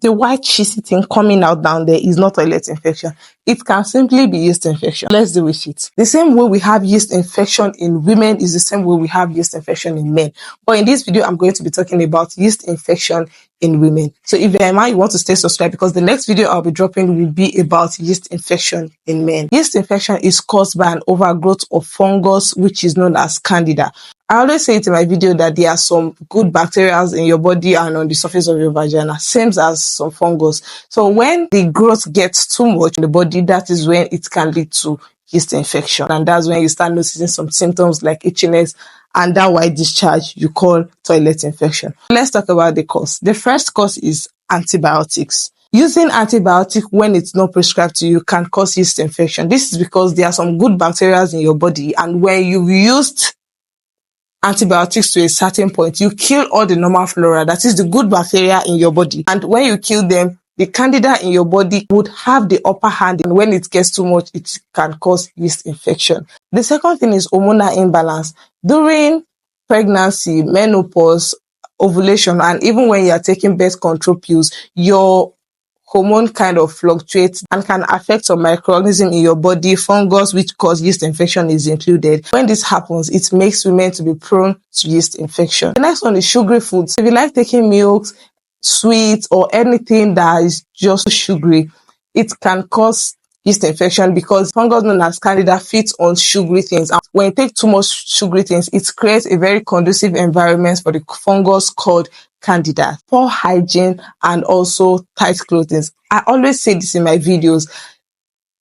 the white cheesy thing coming out down there is not toilet infection. It can simply be yeast infection. Let's deal with it. The same way we have yeast infection in women is the same way we have yeast infection in men. But in this video, I'm going to be talking about yeast infection in women. So if you're a man, you want to stay subscribed, because the next video I'll be dropping will be about yeast infection in men. Yeast infection is caused by an overgrowth of fungus, which is known as Candida. I always say it in my video that there are some good bacteria in your body and on the surface of your vagina, same as some fungus. So when the growth gets too much in the body, that is when it can lead to yeast infection. And that's when you start noticing some symptoms like itchiness and that white discharge you call toilet infection. Let's talk about the cause. The first cause is antibiotics. Using antibiotic when it's not prescribed to you can cause yeast infection. This is because there are some good bacteria in your body, and when you've used antibiotics to a certain point, you kill all the normal flora, that is the good bacteria in your body. And when you kill them, the candida in your body would have the upper hand, and when it gets too much, it can cause yeast infection. The second thing is hormonal imbalance. During pregnancy, menopause, ovulation, and even when you are taking birth control pills, your hormone kind of fluctuates and can affect some microorganisms in your body. Fungus, which cause yeast infection, is included. When this happens, it makes women to be prone to yeast infection. The next one is sugary foods. If you like taking milks, sweets, or anything that is just sugary, it can cause yeast infection because fungus known as Candida feeds on sugary things. And when you take too much sugary things, it creates a very conducive environment for the fungus called Candida. Poor hygiene and also tight clothing. I always say this in my videos.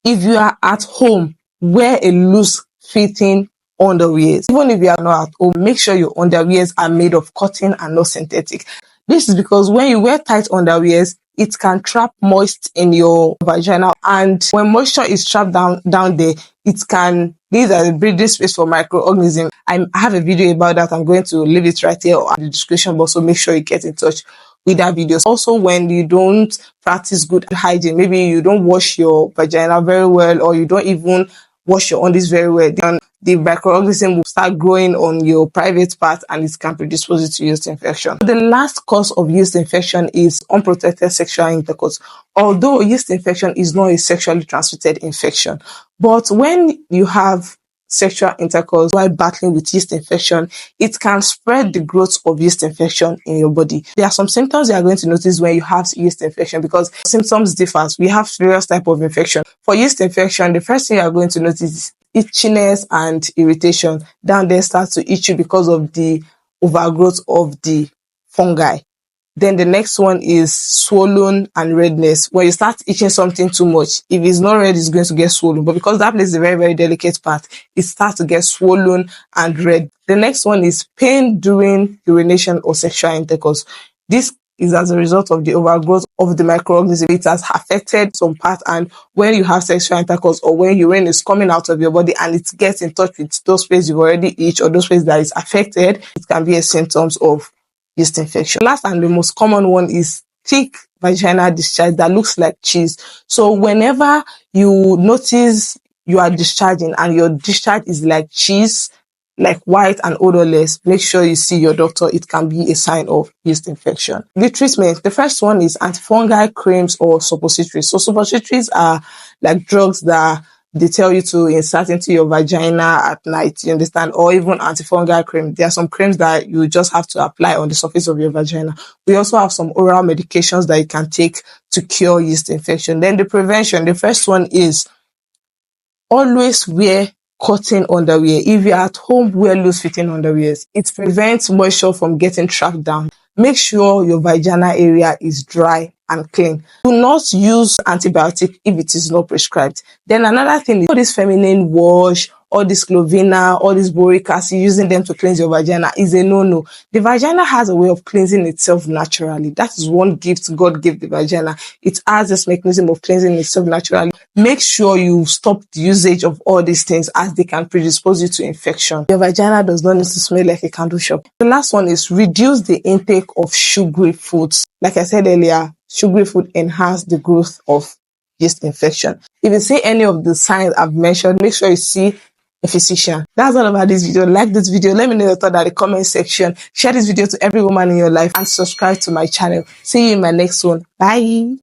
If you are at home, wear a loose fitting underwears. Even if you are not at home, make sure your underwears are made of cotton and not synthetic. This is because when you wear tight underwears, it can trap moist in your vagina, and when moisture is trapped down there, it can leave as a breathing space for microorganisms. I have a video about that. I'm going to leave it right here in the description box, so make sure you get in touch with that video. Also, when you don't practice good hygiene, maybe you don't wash your vagina very well, or you don't even wash your undies very well, then the microorganism will start growing on your private part, and it can predispose you to yeast infection. The last cause of yeast infection is unprotected sexual intercourse. Although yeast infection is not a sexually transmitted infection, but when you have sexual intercourse while battling with yeast infection, it can spread the growth of yeast infection in your body. There are some symptoms you are going to notice when you have yeast infection, because symptoms differ. We have various types of infection. For yeast infection, the first thing you are going to notice is itchiness and irritation. Down there starts to itch you because of the overgrowth of the fungi. Then the next one is swollen and redness. When you start itching something too much, if it's not red, it's going to get swollen. But because that place is a very, very delicate part, it starts to get swollen and red. The next one is pain during urination or sexual intercourse. This is as a result of the overgrowth of the microorganism. It has affected some part, and when you have sexual intercourse or when urine is coming out of your body and it gets in touch with those places you've already itched or those places that is affected, it can be a symptoms of yeast infection. Last and the most common one is thick vaginal discharge that looks like cheese. So whenever you notice you are discharging and your discharge is like cheese, like white and odorless, make sure you see your doctor. It can be a sign of yeast infection. The treatment, the first one is antifungal creams or suppositories. So suppositories are like drugs that they tell you to insert into your vagina at night, you understand, or even antifungal cream. There are some creams that you just have to apply on the surface of your vagina. We also have some oral medications that you can take to cure yeast infection. Then the prevention, the first one is always wear cotton underwear. If you're at home, wear loose fitting underwears. It prevents moisture from getting trapped down. Make sure your vaginal area is dry and clean. Do not use antibiotic if it is not prescribed. Then another thing is all this feminine wash, all this Clovina, all this boric acid, using them to cleanse your vagina is a no-no. The vagina has a way of cleansing itself naturally. That is one gift God gave the vagina. It has this mechanism of cleansing itself naturally. Make sure you stop the usage of all these things, as they can predispose you to infection. Your vagina does not need to smell like a candle shop. The last one is reduce the intake of sugary foods. Like I said earlier, sugary food enhance the growth of yeast infection. If you see any of the signs I've mentioned, make sure you see a physician. That's all about this video. Like this video. Let me know your thought in the comment section. Share this video to every woman in your life and subscribe to my channel. See you in my next one. Bye.